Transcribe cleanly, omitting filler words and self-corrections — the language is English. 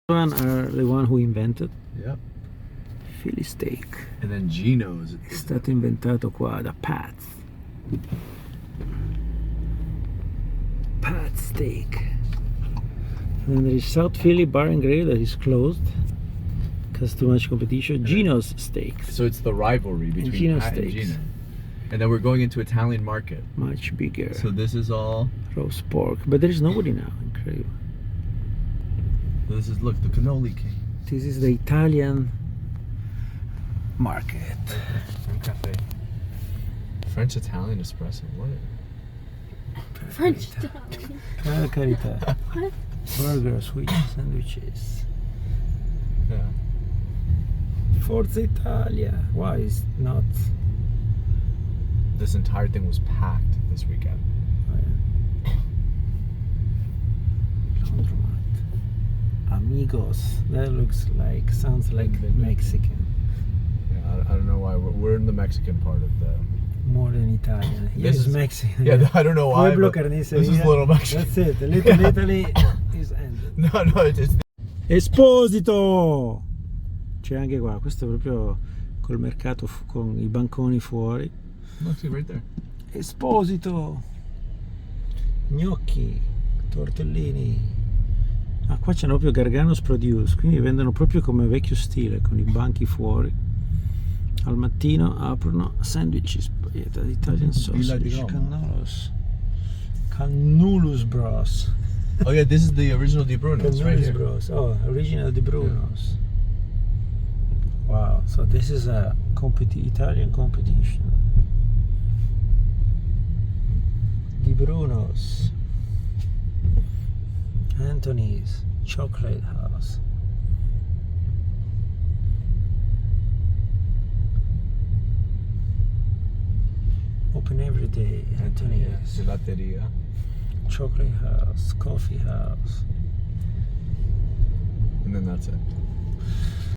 One are the one who invented Yep. Philly steak. And then Gino's. È stato inventato qua da Pat's. Pat's steak. And then there is South Philly Bar and Grill that is closed because too much competition. Gino's Steaks. So it's the rivalry between Gino's Pat and Steaks. Gino. And then we're going into Italian market. Much bigger. So this is all. Roast pork. But there is nobody now. Incredible. This is, look, the cannoli king. This is the Italian market. Cafe. French Italian espresso. What? French Italian. Per carità. What? Burgers, with sandwiches. Yeah. Forza Italia. Why is not? This entire thing was packed this weekend. Laundromat. Amigos. That sounds like Mexican. Yeah, I don't know why. We're in the Mexican part of the. More than Italian. This Yes, is- Mexican. Yeah, I don't know why. Pueblo But this Carniceria. is Little Mexican. That's it. The Little Italy is ended. No, it's. Esposito! C'è anche qua. Questo è proprio col mercato con i banconi fuori. Look, see right there. Esposito! Gnocchi, tortellini. Ah, qua c'è proprio Gargano's Produce, quindi vendono proprio come vecchio stile, con i banchi fuori. Al mattino aprono sandwich, spaghetti, Italian Villa di sausage, Roma. cannulus bros. Oh yeah, this is the original Di Bruno's right Cannulus here. bros. Oh, original Di Bruno's. Wow, so this is a Italian competition. Di Bruno's. Anthony's Chocolate House. Open every day. Anthony's Gelateria. Chocolate House, Coffee House. And then that's it.